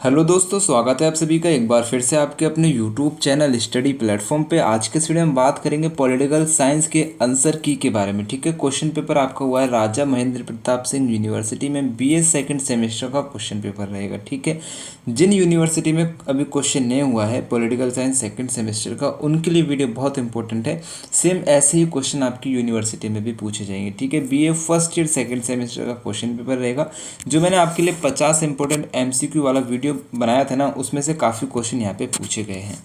Hello दोस्तों, स्वागत है आप सभी का एक बार फिर से आपके अपने यूट्यूब चैनल स्टडी प्लेटफॉर्म पे। आज के इस वीडियो में बात करेंगे पॉलिटिकल साइंस के आंसर की के बारे में। ठीक है, क्वेश्चन पेपर आपका हुआ है राजा महेंद्र प्रताप सिंह यूनिवर्सिटी में बीए सेकंड सेमेस्टर का क्वेश्चन पेपर रहेगा। ठीक है, जिन यूनिवर्सिटी में अभी क्वेश्चन नहीं हुआ है पॉलिटिकल साइंस सेकेंड सेमेस्टर का, उनके लिए वीडियो बहुत इंपॉर्टेंट है। सेम ऐसे ही क्वेश्चन आपकी यूनिवर्सिटी में भी पूछे जाएंगे। ठीक है, BA first year second semester का क्वेश्चन पेपर रहेगा। जो मैंने आपके लिए 50 इंपॉर्टेंट एमसीक्यू वाला वीडियो बनाया था ना, उसमें से काफ़ी क्वेश्चन यहाँ पे पूछे गए हैं।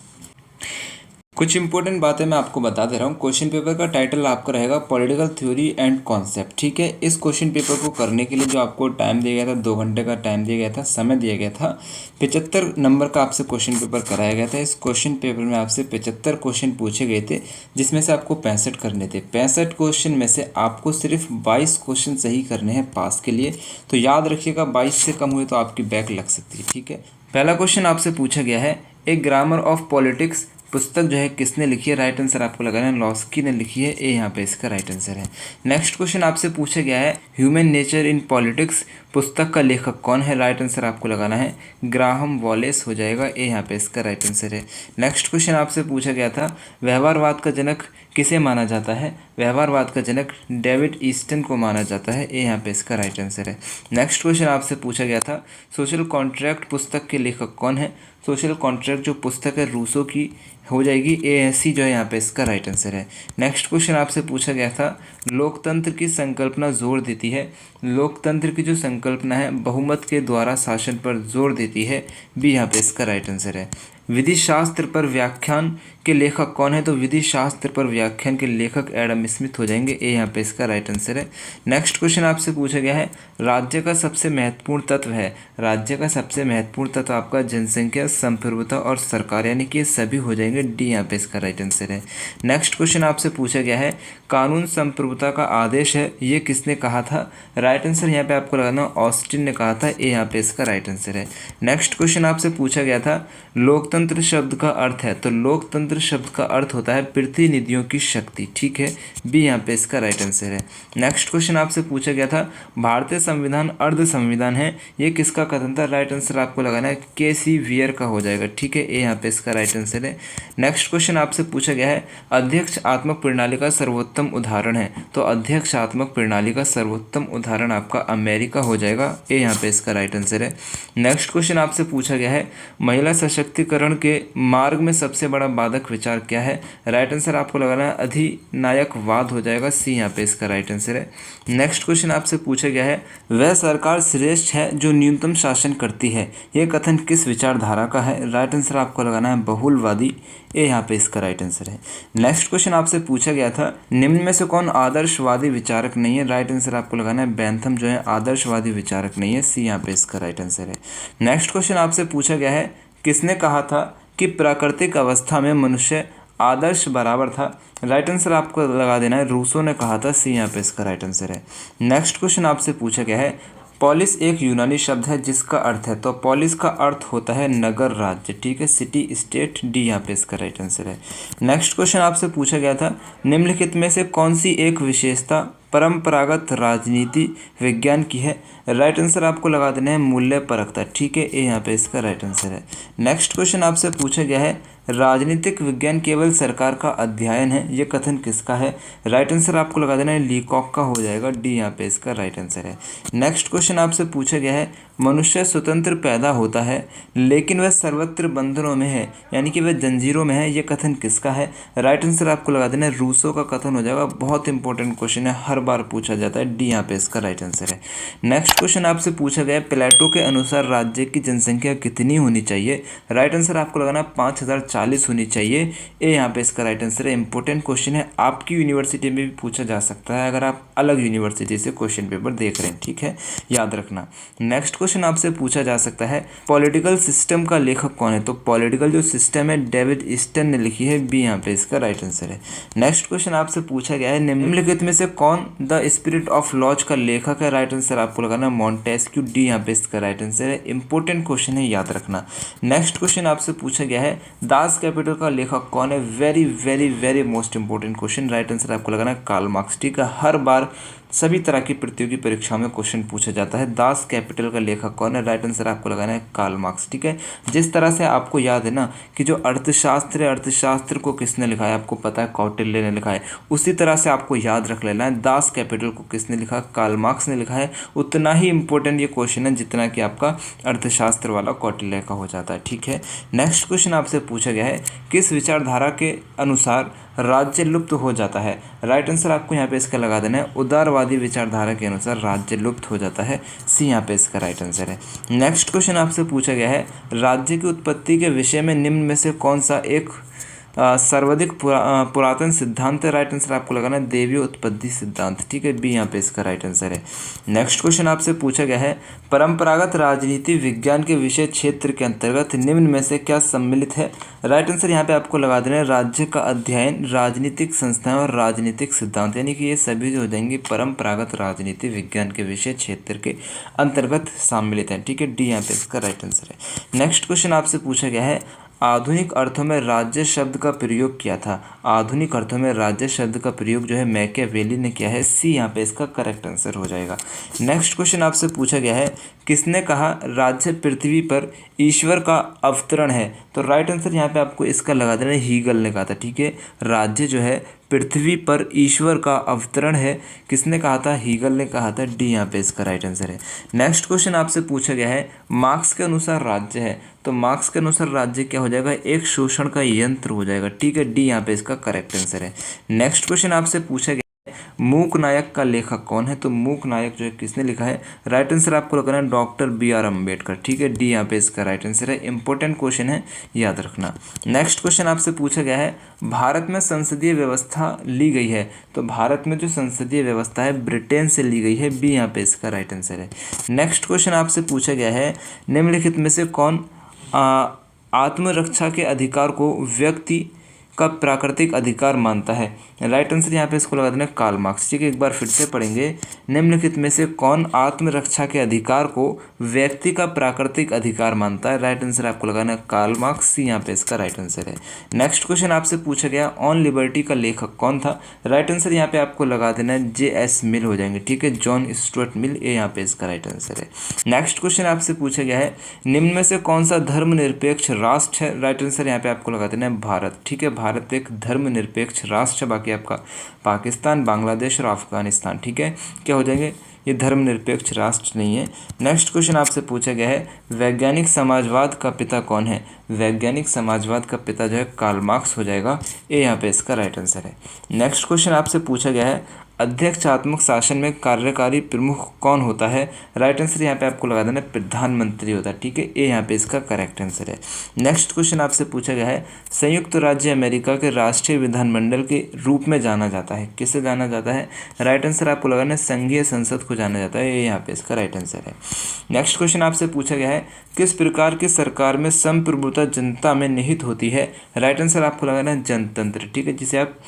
कुछ इंपॉर्टेंट बातें मैं आपको बता दे रहा हूँ। क्वेश्चन पेपर का टाइटल आपका रहेगा पॉलिटिकल थ्योरी एंड कॉन्सेप्ट। ठीक है, इस क्वेश्चन पेपर को करने के लिए जो आपको टाइम दिया गया था, 2 घंटे का टाइम दिया गया था, समय दिया गया था। 75 नंबर का आपसे क्वेश्चन पेपर कराया गया था। इस क्वेश्चन पेपर में आपसे 75 क्वेश्चन पूछे गए थे, जिसमें से आपको 65 करने थे। 65 क्वेश्चन में से आपको सिर्फ 22 क्वेश्चन सही करने हैं पास के लिए। तो याद रखिएगा, 22 से कम हुए तो आपकी बैक लग सकती है। ठीक है, पहला क्वेश्चन आपसे पूछा गया है, ए ग्रामर ऑफ पॉलिटिक्स पुस्तक जो है किसने लिखी है? राइट आंसर आपको लगाना है लॉस्की ने लिखी है। ए यहाँ पे इसका राइट आंसर है। नेक्स्ट क्वेश्चन आपसे पूछा गया है, ह्यूमन नेचर इन पॉलिटिक्स पुस्तक का लेखक कौन है? राइट आंसर आपको लगाना है ग्राहम वॉलेस हो जाएगा। ए यहाँ पे इसका राइट आंसर है। नेक्स्ट क्वेश्चन आपसे पूछा गया था, व्यवहारवाद का जनक किसे माना जाता है? व्यवहारवाद का जनक डेविड ईस्टन को माना जाता है। ए यहाँ पे इसका राइट आंसर है। नेक्स्ट क्वेश्चन आपसे पूछा गया था, सोशल कॉन्ट्रैक्ट पुस्तक के लेखक कौन है? सोशल कॉन्ट्रैक्ट जो पुस्तक है रूसो की हो जाएगी। ए सी जो है यहाँ पे इसका राइट आंसर है। नेक्स्ट क्वेश्चन आपसे पूछा गया था, लोकतंत्र की संकल्पना जोर देती है। लोकतंत्र की जो संकल्पना है बहुमत के द्वारा शासन पर जोर देती है। बी यहाँ पे इसका राइट आंसर है। विधि शास्त्र पर व्याख्यान के लेखक कौन है? तो विधि शास्त्र पर व्याख्यान के लेखक एडम स्मिथ हो जाएंगे। ए यहाँ पे इसका राइट आंसर है। नेक्स्ट क्वेश्चन आपसे पूछा गया है, राज्य का सबसे महत्वपूर्ण तत्व है। राज्य का सबसे महत्वपूर्ण तत्व आपका जनसंख्या, संप्रभुता और सरकार, यानी कि ये सभी हो जाएंगे। डी यहाँ पे इसका राइट आंसर है। नेक्स्ट क्वेश्चन आपसे पूछा गया है, कानून संप्रभुता का आदेश है, ये किसने कहा था? राइट आंसर यहाँ पे आपको लगाना ऑस्टिन ने कहा था। ए यहाँ पे इसका राइट आंसर है। नेक्स्ट क्वेश्चन आपसे पूछा गया था, लोकतंत्र शब्द का अर्थ है। तो लोकतंत्र शब्द का अर्थ होता है प्रतिनिधियों की शक्ति। ठीक है, बी यहाँ पे इसका राइट आंसर है। नेक्स्ट क्वेश्चन आपसे पूछा गया था, भारतीय संविधान अर्ध संविधान है, ये किसका कथन था? राइट आंसर आपको लगाना है के.सी. वियर का हो जाएगा। ठीक है, ए यहाँ पे इसका राइट आंसर है। नेक्स्ट क्वेश्चन आपसे पूछा गया है, अध्यक्षात्मक प्रणाली का सर्वोत्तम उदाहरण है। तो अध्यक्षात्मक प्रणाली का सर्वोत्तम उदाहरण आपका अमेरिका हो जाएगा। ए यहाँ पे इसका राइट आंसर है। नेक्स्ट क्वेश्चन आपसे पूछा गया है, महिला सशक्तिकरण के मार्ग में सबसे बड़ा बाधक विचार क्या है? राइट आंसर आपको लगाना है अधिनायकवाद हो जाएगा। सी यहाँ पे इसका राइट आंसर है। नेक्स्ट क्वेश्चन आपसे पूछा गया है, वह सरकार श्रेष्ठ है जो न्यूनतम शासन करती है, यह कथन किस विचारधारा का है? राइट आंसर आपको लगाना है बहुलवादी। ए यहाँ पे इसका राइट आंसर है। नेक्स्ट क्वेश्चन आपसे पूछा गया था, निम्न में से कौन आदर्शवादी विचारक नहीं है? राइट आंसर आपको लगाना है बेंथम जो है आदर्शवादी विचारक नहीं है। सी यहाँ पे इसका राइट आंसर है। नेक्स्ट क्वेश्चन आपसे पूछा गया है, किसने कहा था कि प्राकृतिक अवस्था में मनुष्य आदर्श बराबर था? राइट आंसर आपको लगा देना है रूसो ने कहा था। सी यहाँ पे इसका राइट आंसर है। नेक्स्ट क्वेश्चन आपसे पूछा गया है, पॉलिस एक यूनानी शब्द है जिसका अर्थ है। तो पॉलिस का अर्थ होता है नगर राज्य। ठीक है, सिटी स्टेट। डी यहाँ पे इसका राइट आंसर है। नेक्स्ट क्वेश्चन आपसे पूछा गया था, निम्नलिखित में से कौन सी एक विशेषता परंपरागत राजनीति विज्ञान की है? राइट आंसर आपको लगा देना है मूल्य परखता। ठीक है, ए यहाँ पे इसका राइट आंसर है। नेक्स्ट क्वेश्चन आपसे पूछा गया है, राजनीतिक विज्ञान केवल सरकार का अध्ययन है, ये कथन किसका है? राइट आंसर आपको लगा देना है लीकॉक का हो जाएगा। डी यहाँ पे इसका राइट आंसर है। नेक्स्ट क्वेश्चन आपसे पूछा गया है, मनुष्य स्वतंत्र पैदा होता है लेकिन वह सर्वत्र बंधनों में है, यानी कि वह जंजीरों में है, ये कथन किसका है? राइट आंसर आपको लगा देना है रूसो का कथन हो जाएगा। बहुत इंपॉर्टेंट क्वेश्चन है, हर बार पूछा जाता है। डी यहाँ पे इसका राइट आंसर है। नेक्स्ट क्वेश्चन आपसे पूछा गया, प्लेटो के अनुसार राज्य की जनसंख्या कितनी होनी चाहिए? राइट आंसर आपको लगाना 5040 होनी चाहिए। ए यहाँ पे इसका राइट आंसर है। इंपॉर्टेंट क्वेश्चन है, आपकी यूनिवर्सिटी में भी पूछा जा सकता है अगर आप अलग यूनिवर्सिटी से क्वेश्चन पेपर देख रहे हैं। ठीक है, याद रखना। नेक्स्ट क्वेश्चन आपसे पूछा जा सकता है, पॉलिटिकल सिस्टम का लेखक कौन है? तो पॉलिटिकल जो सिस्टम है डेविड ईस्टन ने लिखी है। बी यहाँ पे इसका राइट आंसर है। नेक्स्ट क्वेश्चन आपसे पूछा गया है, निम्नलिखित में से कौन द स्पिरिट ऑफ लॉज का लेखक है? राइट आंसर आपको लगाना मॉन्टेस्क्यू। डी यहाँ पे इसका राइट आंसर है। इंपॉर्टेंट क्वेश्चन है, याद रखना। नेक्स्ट क्वेश्चन आपसे पूछा गया है, दास कैपिटल का लेखक कौन है? Very very very most important question. Right answer आपको लगाना कार्ल मार्क्स। ठीक है, हर बार सभी तरह की प्रतियोगी परीक्षाओं में क्वेश्चन पूछा जाता है। दास कैपिटल का लेखक कौन है? राइट आंसर आपको लगाना है कार्ल मार्क्स। ठीक है, जिस तरह से आपको याद है ना कि जो अर्थशास्त्र है, अर्थशास्त्र को किसने लिखा है? आपको पता है कौटिल्य ने लिखा है। उसी तरह से आपको याद रख लेना है दास कैपिटल को किसने लिखा? कार्ल मार्क्स ने लिखा है। उतना ही इंपॉर्टेंट ये क्वेश्चन है जितना कि आपका अर्थशास्त्र वाला कौटिल्य का हो जाता है। ठीक है, नेक्स्ट क्वेश्चन आपसे पूछा गया है किस विचारधारा के अनुसार राज्य लुप्त हो जाता है? राइट आंसर आपको यहाँ पे इसका लगा देना है उदारवादी विचारधारा के अनुसार राज्य लुप्त हो जाता है। सी यहाँ पे इसका राइट आंसर है। नेक्स्ट क्वेश्चन आपसे पूछा गया है राज्य की उत्पत्ति के विषय में निम्न में से कौन सा एक सर्वाधिक पुरातन सिद्धांत है? राइट आंसर आपको लगाना है देवीय उत्पत्ति सिद्धांत। ठीक है, बी यहाँ पे इसका राइट आंसर है। नेक्स्ट क्वेश्चन आपसे पूछा गया है परंपरागत राजनीति विज्ञान के विषय क्षेत्र के अंतर्गत निम्न में से क्या सम्मिलित है? राइट आंसर यहाँ पे आपको लगा देना है राज्य का अध्ययन, राजनीतिक संस्थाएं और राजनीतिक सिद्धांत, यानी कि ये सभी जो हो जाएंगे परंपरागत राजनीति विज्ञान के विषय क्षेत्र के अंतर्गत सम्मिलित हैं। ठीक है, डी यहाँ पे इसका राइट आंसर है। नेक्स्ट क्वेश्चन आपसे पूछा गया है आधुनिक अर्थों में राज्य शब्द का प्रयोग किया था। आधुनिक अर्थों में राज्य शब्द का प्रयोग जो है मैकियावेली ने किया है। सी यहाँ पे इसका करेक्ट आंसर हो जाएगा। नेक्स्ट क्वेश्चन आपसे पूछा गया है किसने कहा राज्य पृथ्वी पर ईश्वर का अवतरण है? तो राइट आंसर यहाँ पे आपको इसका लगा देना है हीगल ने कहा था। ठीक है, राज्य जो है पृथ्वी पर ईश्वर का अवतरण है, किसने कहा था? हीगल ने कहा था। डी यहाँ पे इसका राइट आंसर है। नेक्स्ट क्वेश्चन आपसे पूछा गया है मार्क्स के अनुसार राज्य है, तो मार्क्स के अनुसार राज्य क्या हो जाएगा? एक शोषण का यंत्र हो जाएगा। ठीक है, डी यहाँ पे इसका करेक्ट आंसर है। नेक्स्ट क्वेश्चन आपसे पूछा गया मूक नायक का लेखक कौन है? तो मूक नायक जो है किसने लिखा है? राइट आंसर आपको लगाना है डॉक्टर बी.आर. अम्बेडकर। ठीक है, डी यहाँ पे इसका राइट आंसर है। इंपॉर्टेंट क्वेश्चन है, याद रखना। नेक्स्ट क्वेश्चन आपसे पूछा गया है भारत में संसदीय व्यवस्था ली गई है, तो भारत में जो संसदीय व्यवस्था है ब्रिटेन से ली गई है। बी यहाँ पे इसका राइट आंसर है। नेक्स्ट क्वेश्चन आपसे पूछा गया है निम्नलिखित में से कौन आत्मरक्षा के अधिकार को व्यक्ति का प्राकृतिक अधिकार मानता है? राइट आंसर यहाँ पे इसको लगा देना कार्ल मार्क्स। ठीक है, एक बार फिर से पढ़ेंगे निम्नलिखित में से कौन आत्मरक्षा के अधिकार को व्यक्ति का प्राकृतिक अधिकार मानता है? राइट आंसर आपको लगाना है कार्ल मार्क्स। यहाँ पे इसका राइट आंसर है। नेक्स्ट क्वेश्चन आपसे पूछा गया ऑन लिबर्टी का लेखक कौन था? राइट आंसर यहाँ पे आपको लगा देना है J.S. मिल हो जाएंगे। ठीक है, जॉन स्टुअर्ट मिल, ये यहाँ पे इसका राइट आंसर है। नेक्स्ट क्वेश्चन आपसे पूछा गया है निम्न में से कौन सा धर्मनिरपेक्ष राष्ट्र है? राइट आंसर यहाँ पे आपको लगा देना है भारत। ठीक है, भारत एक धर्मनिरपेक्ष राष्ट्र है, बाकी आपका पाकिस्तान, बांग्लादेश और अफगानिस्तान। ठीक है, क्या हो जाएंगे? ये धर्मनिरपेक्ष राष्ट्र नहीं है। नेक्स्ट क्वेश्चन आपसे पूछा गया है वैज्ञानिक समाजवाद का पिता कौन है? वैज्ञानिक समाजवाद का पिता जो है कार्ल मार्क्स हो जाएगा। ये यहाँ पे इसका राइट आंसर है। नेक्स्ट क्वेश्चन आपसे पूछा गया है अध्यक्षात्मक शासन में कार्यकारी प्रमुख कौन होता है? राइट आंसर यहाँ पे आपको लगा देना प्रधानमंत्री होता है। ठीक है, ये यहाँ पे इसका करेक्ट आंसर है। नेक्स्ट क्वेश्चन आपसे पूछा गया है संयुक्त राज्य अमेरिका के राष्ट्रीय विधानमंडल के रूप में जाना जाता है, किसे जाना जाता है? राइट आंसर आपको लगाना है संघीय संसद को जाना जाता है। ये यहाँ पे इसका राइट आंसर है। नेक्स्ट क्वेश्चन आपसे पूछा गया है किस प्रकार की सरकार में संप्रभुता जनता में निहित होती है? राइट आंसर आपको लगाना है जनतंत्र। ठीक है, जिसे आप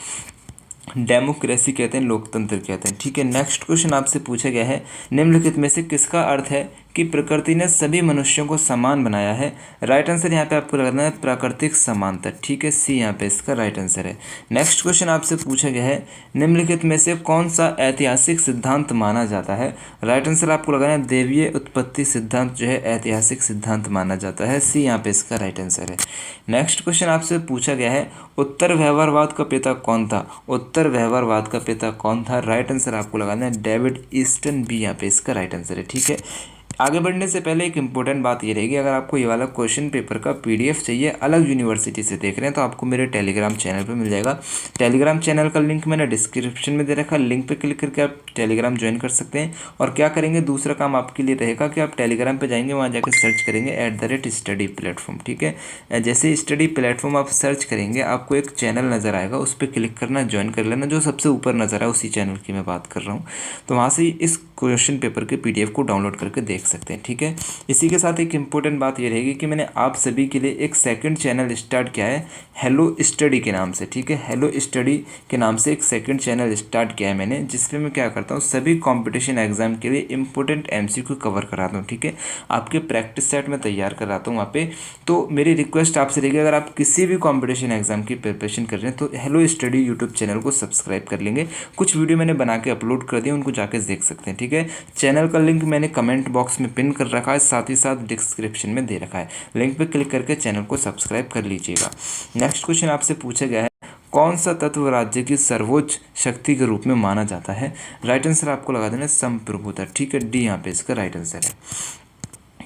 डेमोक्रेसी कहते हैं, लोकतंत्र कहते हैं। ठीक है, नेक्स्ट क्वेश्चन आपसे पूछा गया है निम्नलिखित में से किसका अर्थ है कि प्रकृति ने सभी मनुष्यों को समान बनाया है? राइट आंसर यहाँ पे आपको लगाना है प्राकृतिक समानता। ठीक है, सी यहाँ पे इसका राइट आंसर है। नेक्स्ट क्वेश्चन आपसे पूछा गया है निम्नलिखित में से कौन सा ऐतिहासिक सिद्धांत माना जाता है? राइट आंसर आपको लगाना है देवीय उत्पत्ति सिद्धांत जो है ऐतिहासिक सिद्धांत माना जाता है। सी यहाँ पे इसका राइट आंसर है। नेक्स्ट क्वेश्चन आपसे पूछा गया है उत्तर व्यवहारवाद का पिता कौन था? उत्तर व्यवहारवाद का पिता कौन था? राइट आंसर आपको लगाना है डेविड ईस्टन। बी यहाँ पे इसका राइट आंसर है। ठीक है, आगे बढ़ने से पहले एक इंपॉर्टेंट बात ये रहेगी, अगर आपको ये वाला क्वेश्चन पेपर का पीडीएफ चाहिए अलग यूनिवर्सिटी से देख रहे हैं तो आपको मेरे टेलीग्राम चैनल पे मिल जाएगा। टेलीग्राम चैनल का लिंक मैंने डिस्क्रिप्शन में दे रखा है, लिंक पे क्लिक करके आप टेलीग्राम ज्वाइन कर सकते हैं। और क्या करेंगे, दूसरा काम आपके लिए रहेगा कि आप टेलीग्राम पर जाएंगे, वहाँ जाकर सर्च करेंगे @स्टडी प्लेटफॉर्म। ठीक है, जैसे स्टडी प्लेटफॉर्म आप सर्च करेंगे आपको एक चैनल नज़र आएगा, उस पर क्लिक करना, ज्वाइन कर लेना। जो सबसे ऊपर नज़र आए उसी चैनल की मैं बात कर रहा हूँ, तो वहाँ से इस क्वेश्चन पेपर के PDF को डाउनलोड करके देख सकते हैं। ठीक है, इसी के साथ एक इम्पोर्टेंट बात ये रहेगी कि मैंने आप सभी के लिए एक सेकंड चैनल स्टार्ट किया है हेलो स्टडी के नाम से। ठीक है, हेलो स्टडी के नाम से एक सेकंड चैनल स्टार्ट किया है मैंने, जिसमें मैं क्या करता हूँ, सभी कंपटीशन एग्जाम के लिए इंपॉर्टेंट एमसीक्यू कवर कराता हूँ। ठीक है, आपके प्रैक्टिस सेट में तैयार कराता हूँ वहाँ पे। तो मेरी रिक्वेस्ट आपसे रहेगी, अगर आप किसी भी कंपटीशन एग्जाम की प्रिपरेशन कर रहे हैं तो हेलो स्टडी यूट्यूब चैनल को सब्सक्राइब कर लेंगे। कुछ वीडियो मैंने बना के अपलोड कर दिए, उनको जाके देख सकते हैं। ठीक है, चैनल का लिंक मैंने कमेंट बॉक्स में पिन कर रखा है, साथ ही साथ डिस्क्रिप्शन में दे रखा है। लिंक पे क्लिक करके चैनल को सब्सक्राइब कर लीजिएगा। नेक्स्ट क्वेश्चन आपसे पूछा गया है, कौन सा तत्व राज्य की सर्वोच्च शक्ति के रूप में माना जाता है? राइट आंसर आपको लगा देना संप्रभुता। ठीक है, डी यहाँ पे इसका राइट आंसर है।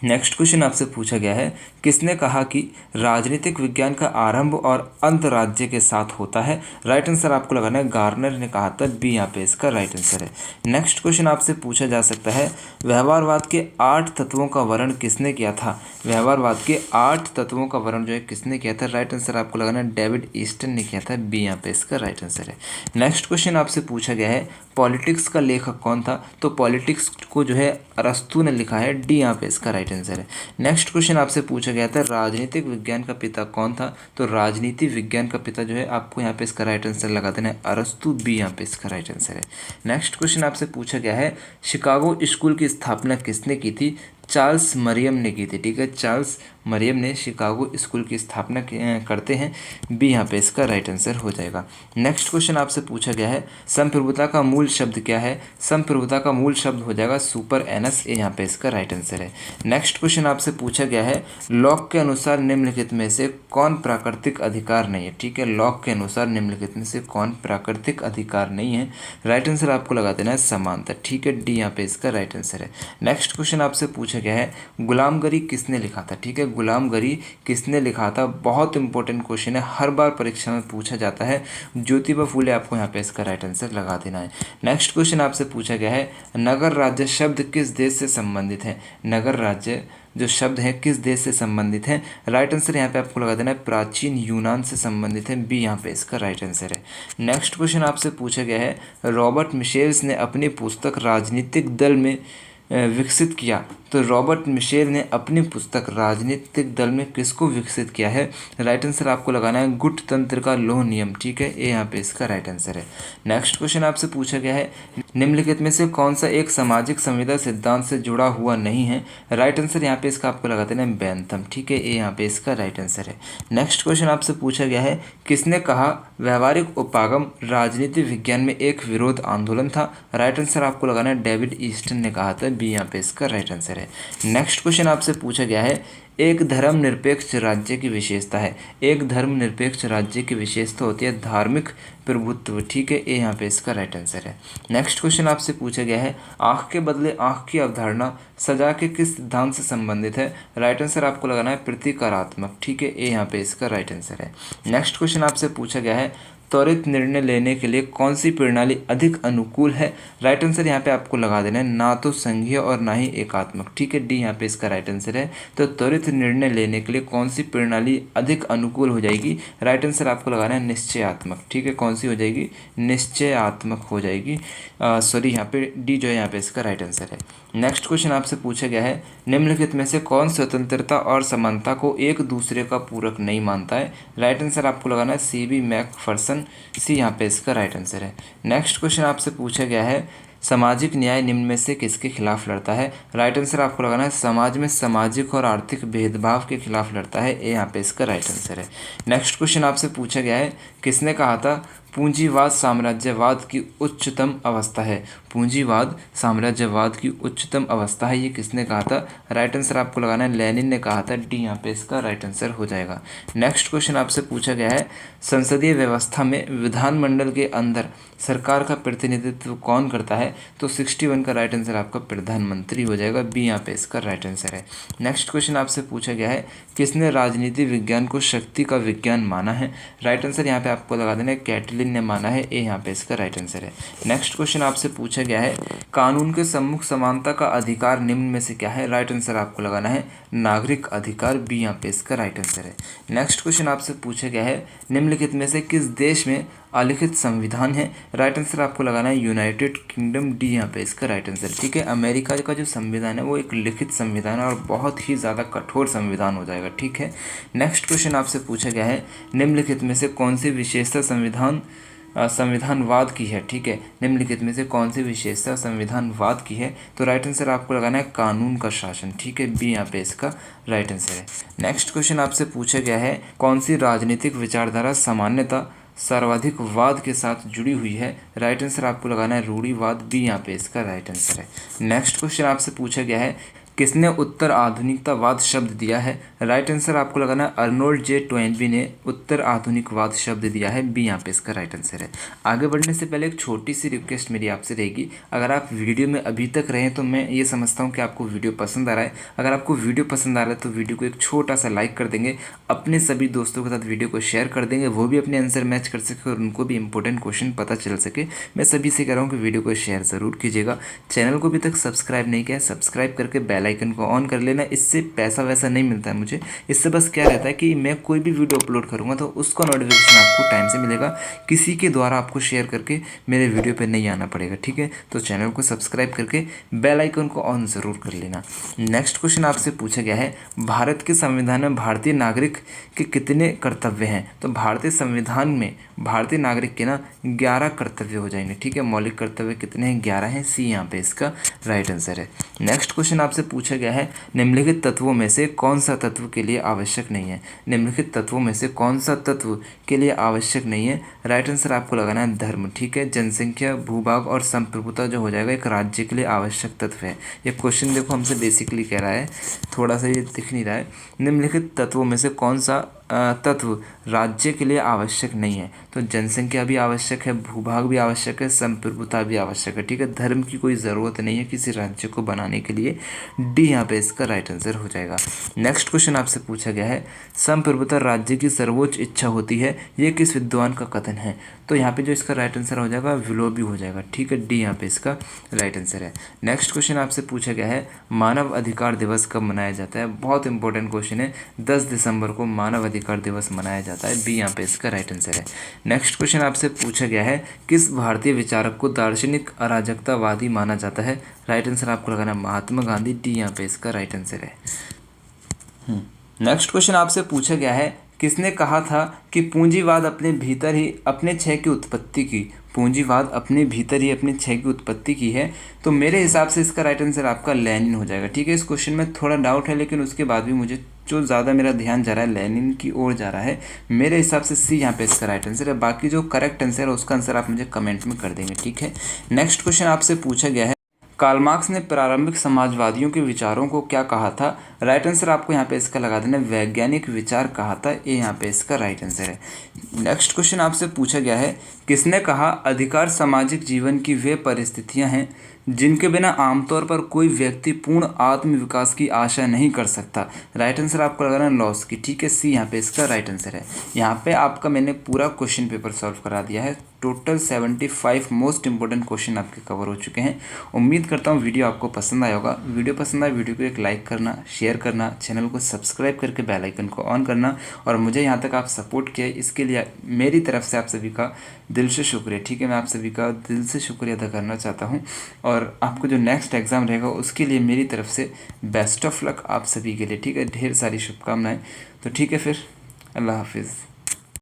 नेक्स्ट क्वेश्चन आपसे पूछा गया है, किसने कहा कि राजनीतिक विज्ञान का आरंभ और अंत राज्य के साथ होता है? राइट आंसर आपको लगाना है गार्नर ने कहा था, बी यहाँ पे इसका राइट आंसर है। नेक्स्ट क्वेश्चन आपसे पूछा जा सकता है, व्यवहारवाद के 8 तत्वों का वर्णन किसने किया था? व्यवहारवाद के 8 तत्वों का वर्णन जो है किसने किया था? राइट आंसर आपको लगाना है डेविड ईस्टन ने किया था, बी यहाँ पे इसका राइट आंसर है। नेक्स्ट क्वेश्चन आपसे पूछा गया है, पॉलिटिक्स का लेखक कौन था? तो पॉलिटिक्स को जो है अरस्तु ने लिखा है, डी यहाँ पे इसका राइट आंसर है। नेक्स्ट क्वेश्चन आपसे पूछा गया था, राजनीतिक विज्ञान का पिता कौन था? तो राजनीति विज्ञान का पिता जो है आपको यहाँ पे इसका राइट आंसर लगा देना है अरस्तु, बी यहाँ पे इसका राइट आंसर है। नेक्स्ट क्वेश्चन आपसे पूछा गया है, शिकागो स्कूल की स्थापना किसने की थी? चार्ल्स मरियम ने की थी। ठीक है, चार्ल्स मरियम ने शिकागो स्कूल की स्थापना करते हैं, बी यहाँ पे इसका राइट आंसर हो जाएगा। नेक्स्ट क्वेश्चन आपसे पूछा गया है, संप्रभुता का मूल शब्द क्या है? संप्रभुता का मूल शब्द हो जाएगा सुपर एनस, ए यहाँ पे इसका राइट आंसर है। नेक्स्ट क्वेश्चन आपसे पूछा गया है, लॉक के अनुसार निम्नलिखित में से कौन प्राकृतिक अधिकार नहीं है? ठीक है, लॉक के अनुसार निम्नलिखित में से कौन प्राकृतिक अधिकार नहीं है? राइट आंसर आपको लगा देना है समानता। ठीक है, डी यहाँ पे इसका राइट आंसर है। नेक्स्ट क्वेश्चन आपसे पूछा गया है, गुलामगिरी किसने लिखा था? ठीक है, गुलामगिरी किसने लिखा था? बहुत इंपॉर्टेंट क्वेश्चन है, हर बार परीक्षा में पूछा जाता है। ज्योतिबा फूले आपको यहाँ पे इसका राइट आंसर लगा देना है। नेक्स्ट क्वेश्चन आपसे पूछा गया है, नगर राज्य शब्द किस देश से संबंधित है? नगर राज्य जो शब्द है किस देश से संबंधित है? राइट आंसर यहाँ पे आपको लगा देना है प्राचीन यूनान से संबंधित है, बी यहाँ पे इसका राइट आंसर है। नेक्स्ट क्वेश्चन आपसे पूछा गया है, रॉबर्ट मिशेल्स ने अपनी पुस्तक राजनीतिक दल में विकसित किया। तो रॉबर्ट मिशेल ने अपनी पुस्तक राजनीतिक दल में किसको विकसित किया है? राइट आंसर आपको लगाना है गुटतंत्र का लौह नियम। ठीक है, ये यहाँ पे इसका राइट आंसर है। नेक्स्ट क्वेश्चन आपसे पूछा गया है, निम्नलिखित में से कौन सा एक सामाजिक संविदा सिद्धांत से जुड़ा हुआ नहीं है? राइट आंसर यहाँ पे इसका आपको लगा देना है बेंथम। ठीक है, ये यहाँ पे इसका राइट आंसर है। नेक्स्ट क्वेश्चन आपसे पूछा गया है, किसने कहा व्यवहारिक उपागम राजनीति विज्ञान में एक विरोध आंदोलन था? राइट आंसर आपको लगाना है डेविड ईस्टन ने कहा था, बी यहाँ पे इसका राइट आंसर है। नेक्स्ट क्वेश्चन आपसे पूछा गया है, एक धर्मनिरपेक्ष राज्य की विशेषता है। एक धर्मनिरपेक्ष राज्य की विशेषता होती है धार्मिक प्रभुत्व। ठीक है, ये यहाँ पे इसका राइट आंसर है। नेक्स्ट क्वेश्चन आपसे पूछा गया है, आँख के बदले आँख की अवधारणा सजा के किस सिद्धांत से संबंधित है? राइट आंसर आपको लगाना है प्रतिकारात्मक। ठीक है, ये यहाँ पे इसका राइट आंसर है। नेक्स्ट क्वेश्चन आपसे पूछा गया है, त्वरित निर्णय लेने के लिए कौन सी प्रणाली अधिक अनुकूल है? राइट आंसर यहाँ पे आपको लगा देना है ना तो संघीय और ना ही एकात्मक। ठीक है, डी यहाँ पे इसका राइट आंसर है। तो त्वरित निर्णय लेने के लिए कौन सी प्रणाली अधिक अनुकूल हो जाएगी? राइट आंसर आपको लगाना है निश्चयात्मक। ठीक है, कौन सी हो जाएगी? निश्चयात्मक हो जाएगी। सॉरी, यहाँ पे डी जो है यहाँ पे इसका राइट आंसर है। नेक्स्ट क्वेश्चन आपसे पूछा गया है, निम्नलिखित में से कौन स्वतंत्रता और समानता को एक दूसरे का पूरक नहीं मानता है? राइट आंसर आपको लगाना है सीबी मैकफर्सन, सी यहाँ पे इसका राइट आंसर है। नेक्स्ट क्वेश्चन आपसे पूछा गया है, सामाजिक न्याय निम्न में से किसके खिलाफ लड़ता है? राइट आंसर आपको लगाना है समाज में सामाजिक और आर्थिक भेदभाव के खिलाफ लड़ता है, ये यहाँ पे इसका राइट आंसर है। नेक्स्ट क्वेश्चन आपसे पूछा गया है, किसने कहा था पूंजीवाद साम्राज्यवाद की उच्चतम अवस्था है? पूंजीवाद साम्राज्यवाद की उच्चतम अवस्था है, ये किसने कहा था? राइट आंसर आपको लगाना है लेनिन ने कहा था, डी यहाँ पे इसका राइट आंसर हो जाएगा। नेक्स्ट क्वेश्चन आपसे पूछा गया है, संसदीय व्यवस्था में विधानमंडल के अंदर सरकार का प्रतिनिधित्व कौन करता है? तो 61 का राइट आंसर आपका प्रधानमंत्री हो जाएगा, बी यहाँ पे इसका राइट आंसर है। नेक्स्ट क्वेश्चन आपसे पूछा गया है, किसने राजनीति विज्ञान को शक्ति का विज्ञान माना है? राइट आंसर यहाँ पे आपको लगा देना है कैटलिन ने माना है, ए यहाँ पे इसका राइट आंसर है। नेक्स्ट क्वेश्चन आपसे पूछा गया है, कानून के सम्मुख समानता का अधिकार निम्न में से क्या है? राइट आंसर आपको लगाना है नागरिक अधिकार, बी यहाँ पे इसका राइट आंसर है। नेक्स्ट क्वेश्चन आपसे पूछा गया है, निम्नलिखित में से किस देश में अलिखित संविधान है। राइट आंसर आपको लगाना है यूनाइटेड किंगडम, डी यहाँ पे इसका राइट आंसर। ठीक है, अमेरिका का जो संविधान है वो एक लिखित संविधान है और बहुत ही ज़्यादा कठोर संविधान हो जाएगा। ठीक है, नेक्स्ट क्वेश्चन आपसे पूछा गया है निम्नलिखित में से कौन सी विशेषता संविधानवाद की है। ठीक है, निम्नलिखित में से कौन सी विशेषता संविधानवाद की है, तो राइट आंसर आपको लगाना है कानून का शासन। ठीक है, बी यहाँ पे इसका राइट आंसर है। नेक्स्ट क्वेश्चन आपसे पूछा गया है कौन सी राजनीतिक विचारधारा सामान्यतः सर्वाधिकवाद के साथ जुड़ी हुई है। राइट आंसर आपको लगाना है रूढ़िवाद, बी यहाँ पे इसका राइट आंसर है। नेक्स्ट क्वेश्चन आपसे पूछा गया है किसने उत्तर आधुनिकतावाद शब्द दिया है। राइट आंसर आपको लगाना है अर्नोल्ड जे टोइनबी ने उत्तर आधुनिकवाद शब्द दिया है, बी यहाँ पे इसका राइट आंसर है। आगे बढ़ने से पहले एक छोटी सी रिक्वेस्ट मेरी आपसे रहेगी, अगर आप वीडियो में अभी तक रहें तो मैं ये समझता हूँ कि आपको वीडियो पसंद आ रहा है। अगर आपको वीडियो पसंद आ रहा है तो वीडियो को एक छोटा सा लाइक कर देंगे, अपने सभी दोस्तों के साथ वीडियो को शेयर कर देंगे, वो भी अपने आंसर मैच कर सके और उनको भी इंपॉर्टेंट क्वेश्चन पता चल सके। मैं सभी से कह रहा हूँ कि वीडियो को शेयर ज़रूर कीजिएगा। चैनल को अभी तक सब्सक्राइब नहीं किया है, सब्सक्राइब करके बेल आइकन को ऑन कर लेना। इससे पैसा वैसा नहीं मिलता है मुझे, इससे बस क्या रहता है कि मैं कोई भी वीडियो अपलोड करूँगा तो उसका नोटिफिकेशन आपको टाइम से मिलेगा, किसी के द्वारा आपको शेयर करके मेरे वीडियो पे नहीं आना पड़ेगा। ठीक है, तो चैनल को सब्सक्राइब करके बेल आइकन को ऑन ज़रूर कर लेना। नेक्स्ट क्वेश्चन आपसे पूछा गया है भारत के संविधान में भारतीय नागरिक के कितने कर्तव्य हैं। तो भारतीय संविधान में भारतीय नागरिक के 11 कर्तव्य हो जाएंगे। ठीक है, मौलिक कर्तव्य कितने हैं, 11 हैं, सी यहाँ पे इसका राइट आंसर है। नेक्स्ट क्वेश्चन आपसे पूछा गया है निम्नलिखित तत्वों में से कौन सा तत्व के लिए आवश्यक नहीं है। निम्नलिखित तत्वों में से कौन सा तत्व के लिए आवश्यक नहीं है, राइट आंसर आपको लगाना है धर्म। ठीक है, जनसंख्या, भूभाग और संप्रभुता जो हो जाएगा एक राज्य के लिए आवश्यक तत्व है। ये क्वेश्चन देखो हमसे बेसिकली कह रहा है, थोड़ा सा ये दिख नहीं रहा है, निम्नलिखित तत्वों में से कौन सा तत्व राज्य के लिए आवश्यक नहीं है। तो जनसंख्या भी आवश्यक है, भूभाग भी आवश्यक है, संप्रभुता भी आवश्यक है। ठीक है, धर्म की कोई ज़रूरत नहीं है किसी राज्य को बनाने के लिए, डी यहाँ पे इसका राइट आंसर हो जाएगा। नेक्स्ट क्वेश्चन आपसे पूछा गया है संप्रभुता राज्य की सर्वोच्च इच्छा होती है, ये किस विद्वान का कथन है। तो यहाँ पे जो इसका राइट आंसर हो जाएगा विलोबी हो जाएगा। ठीक है, डी यहाँ पे इसका राइट आंसर है। नेक्स्ट क्वेश्चन आपसे पूछा गया है मानव अधिकार दिवस कब मनाया जाता है। बहुत इंपॉर्टेंट क्वेश्चन है, 10 दिसंबर को मानव अधिकार दिवस मनाया जाता है, बी यहाँ पे इसका राइट आंसर है। नेक्स्ट क्वेश्चन आपसे पूछा गया है किस भारतीय विचारक को दार्शनिक अराजकतावादी माना जाता है। राइट आंसर आपको लगाना महात्मा गांधी, डी यहाँ पे इसका राइट आंसर है। नेक्स्ट क्वेश्चन आपसे पूछा गया है किसने कहा था कि पूंजीवाद अपने भीतर ही अपने क्षय की उत्पत्ति की। पूंजीवाद अपने भीतर ही अपने क्षय की उत्पत्ति की है, तो मेरे हिसाब से इसका राइट आंसर आपका लेनिन हो जाएगा। ठीक है, इस क्वेश्चन में थोड़ा डाउट है लेकिन उसके बाद भी मुझे जो ज़्यादा मेरा ध्यान जा रहा है लेनिन की ओर जा रहा है, मेरे हिसाब से सी यहाँ पे इसका राइट आंसर है। बाकी जो करेक्ट आंसर है उसका आंसर आप मुझे कमेंट में कर देंगे। ठीक है, नेक्स्ट क्वेश्चन आपसे पूछा गया है कार्ल मार्क्स ने प्रारंभिक समाजवादियों के विचारों को क्या कहा था। राइट आंसर आपको यहाँ पे इसका लगा देना वैज्ञानिक विचार कहा था, ये यहाँ पे इसका राइट आंसर है। नेक्स्ट क्वेश्चन आपसे पूछा गया है किसने कहा अधिकार सामाजिक जीवन की वे परिस्थितियां हैं जिनके बिना आमतौर पर कोई व्यक्ति पूर्ण आत्म विकास की आशा नहीं कर सकता। राइट आंसर आपको लगाना लॉस्की। ठीक है, सी यहाँ पे इसका राइट आंसर है। यहाँ पे आपका मैंने पूरा क्वेश्चन पेपर सॉल्व करा दिया है, टोटल 75 मोस्ट इंपॉर्टेंट क्वेश्चन आपके कवर हो चुके हैं। उम्मीद करता हूँ वीडियो आपको पसंद आया होगा। वीडियो पसंद आए वीडियो को एक लाइक करना, शेयर करना, चैनल को सब्सक्राइब करके बेल आइकन को ऑन करना और मुझे यहाँ तक आप सपोर्ट किया इसके लिए मेरी तरफ से आप सभी का दिल से शुक्रिया। ठीक है, मैं आप सभी का दिल से शुक्रिया अदा करना चाहता हूँ और आपको जो नेक्स्ट एग्ज़ाम रहेगा उसके लिए मेरी तरफ से बेस्ट ऑफ लक आप सभी के लिए। ठीक है, ढेर सारी शुभकामनाएं। तो ठीक है, फिर अल्लाह हाफिज़।